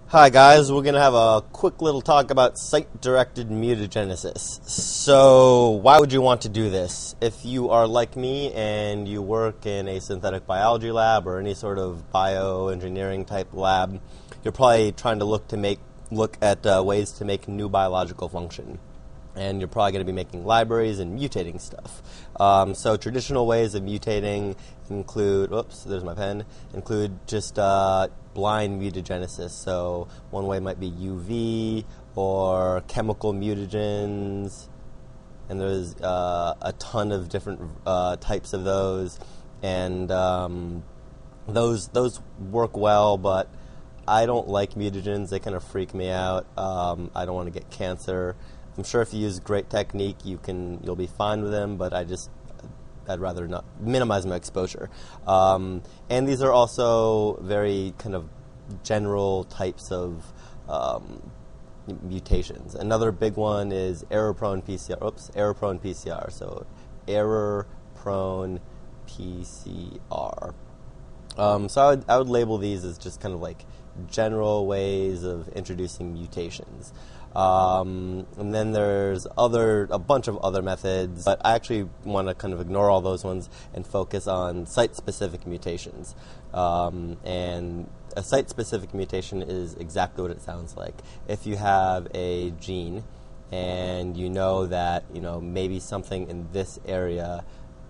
Hi guys, we're going to have a quick little talk about site-directed mutagenesis. So, why would you want to do this? If you are like me and you work in a synthetic biology lab or any sort of bioengineering type lab, you're probably trying to look at ways to make new biological function. And you're probably going to be making libraries and mutating stuff. So traditional ways of mutating include, include just blind mutagenesis. So one way might be UV or chemical mutagens, and there's a ton of different types of those, and those work well, but I don't like mutagens. They kind of freak me out. I don't want to get cancer. I'm sure if you use great technique, you'll be fine with them, but I'd rather not minimize my exposure. And these are also very kind of general types of mutations. Another big one is error-prone PCR. Error-prone PCR. So error-prone PCR. So I would label these as just kind of like general ways of introducing mutations. And then there's a bunch of other methods, but I actually want to kind of ignore all those ones and focus on site-specific mutations. And a site-specific mutation is exactly what it sounds like. If you have a gene and you know that, maybe something in this area,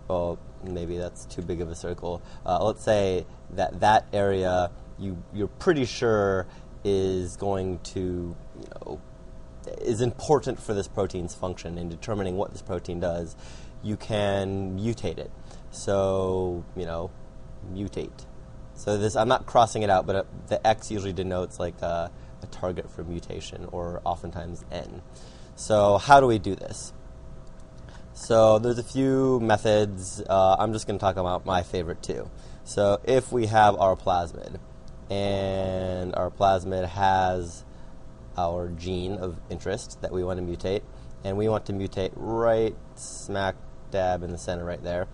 well, maybe that's too big of a circle. Let's say that area you're pretty sure is going to, is important for this protein's function in determining what this protein does, you can mutate it. So, mutate. So this, I'm not crossing it out, but the X usually denotes like a target for mutation, or oftentimes N. So how do we do this? So there's a few methods. I'm just going to talk about my favorite two. So if we have our plasmid, and our plasmid has our gene of interest that we want to mutate, and we want to mutate right smack dab in the center right there,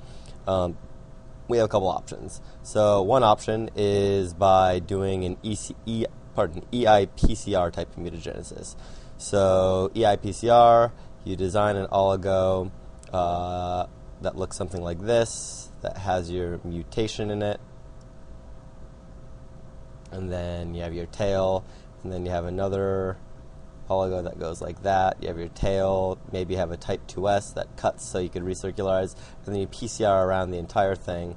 we have a couple options. So one option is by doing an EIPCR type of mutagenesis. So EIPCR, you design an oligo that looks something like this, that has your mutation in it, and then you have your tail, and then you have another oligo that goes like that. You have your tail, maybe you have a type 2S that cuts so you could recircularize, and then you PCR around the entire thing.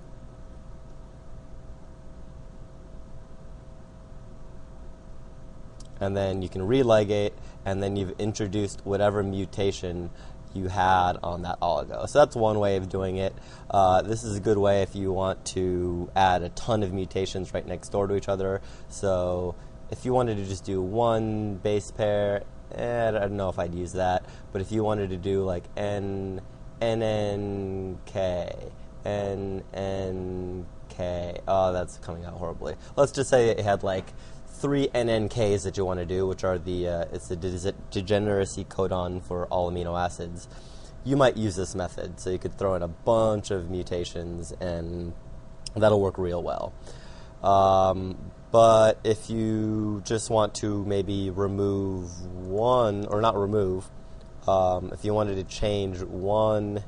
And then you can religate, and then you've introduced whatever mutation you had on that oligo. So that's one way of doing it. This is a good way if you want to add a ton of mutations right next door to each other. So if you wanted to just do one base pair, I don't know if I'd use that. But if you wanted to do like NNK, oh, that's coming out horribly. Let's just say it had like 3 NNKs that you want to do, which are it's the degeneracy codon for all amino acids. You might use this method, so you could throw in a bunch of mutations, and that'll work real well. But if you just want to maybe remove one, or not remove, if you wanted to change one,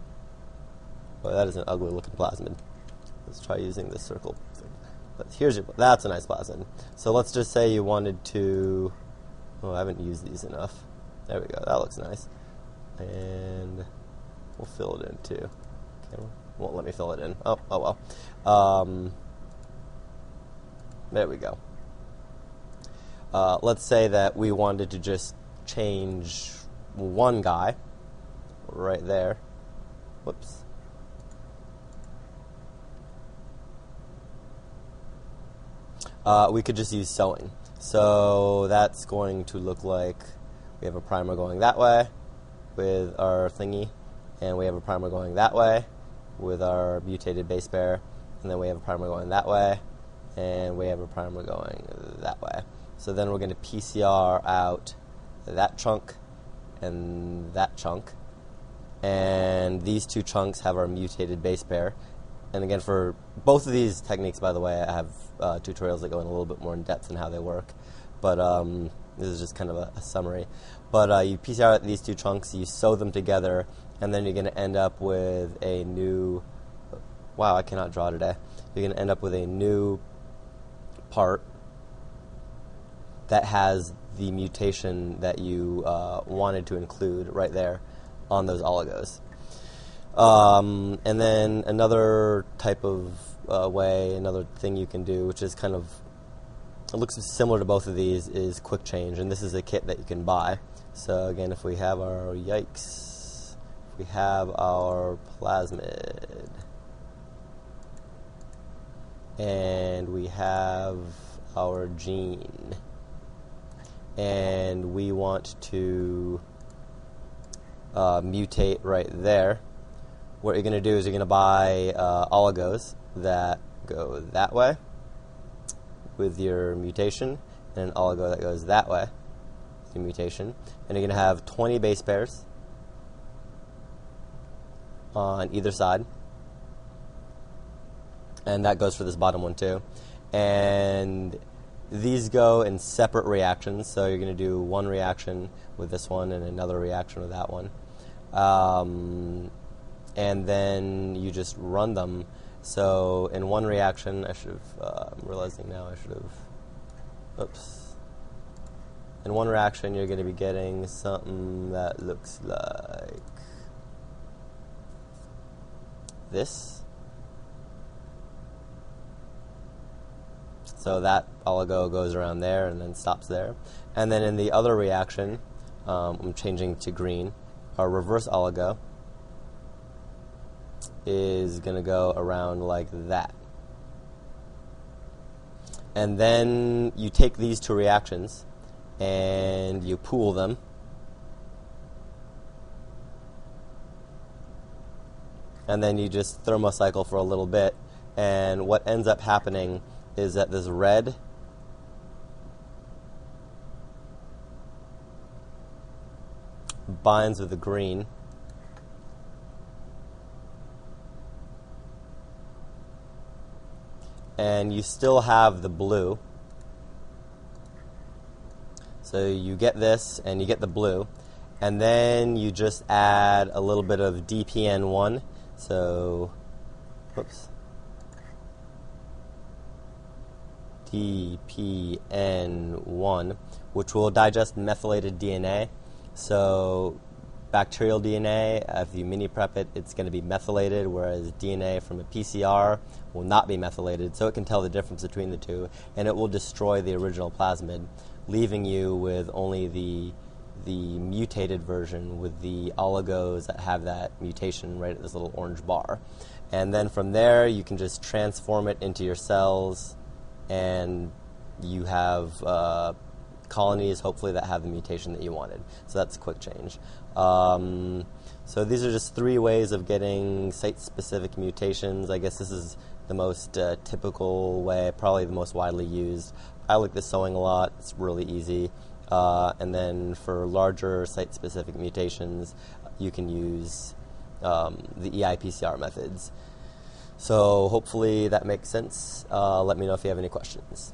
well, that is an ugly looking plasmid. Let's try using this circle thing. That's a nice plasmid. So let's just say you wanted to, I haven't used these enough. There we go, that looks nice. And we'll fill it in too. Camera won't let me fill it in. Oh well. There we go. Let's say that we wanted to just change one guy right there. Whoops. We could just use sewing. So that's going to look like we have a primer going that way with our thingy, and we have a primer going that way with our mutated base pair, and then we have a primer going that way, and we have a primer going that way. So then we're going to PCR out that chunk and that chunk, and these two chunks have our mutated base pair, and again, for both of these techniques, by the way, I have tutorials that go in a little bit more in depth in how they work. But this is just kind of a summary. But you PCR out these two chunks, you sew them together, and then you're going to end up with a new... Wow, I cannot draw today. You're going to end up with a new part that has the mutation that you wanted to include right there on those oligos. And then another type of another thing you can do, which is kind of, it looks similar to both of these, is quick change, and this is a kit that you can buy. So again, if we have our, if we have our plasmid, and we have our gene, and we want to mutate right there, what you're going to do is you're going to buy oligos that go that way with your mutation, and an oligo that goes that way with your mutation, and you're going to have 20 base pairs on either side, and that goes for this bottom one too. And these go in separate reactions, so you're going to do one reaction with this one and another reaction with that one. And then you just run them. So in one reaction, I should have, I'm realizing now I should have, oops. In one reaction, you're going to be getting something that looks like this. So that oligo goes around there and then stops there. And then in the other reaction, I'm changing to green, our reverse oligo is going to go around like that. And then you take these two reactions and you pool them. And then you just thermocycle for a little bit. And what ends up happening is that this red binds with the green, and you still have the blue. So you get this and you get the blue, and then you just add a little bit of DPN1. So, whoops. DPN1, which will digest methylated DNA. So bacterial DNA, if you mini prep it, it's going to be methylated, whereas DNA from a PCR will not be methylated, so it can tell the difference between the two, and it will destroy the original plasmid, leaving you with only the mutated version with the oligos that have that mutation right at this little orange bar. And then from there, you can just transform it into your cells, and you have colonies, hopefully, that have the mutation that you wanted. So that's a quick change. So these are just 3 ways of getting site-specific mutations. I guess this is the most typical way, probably the most widely used. I like the sewing a lot. It's really easy. And then for larger site-specific mutations, you can use the EI-PCR methods. So hopefully that makes sense. Let me know if you have any questions.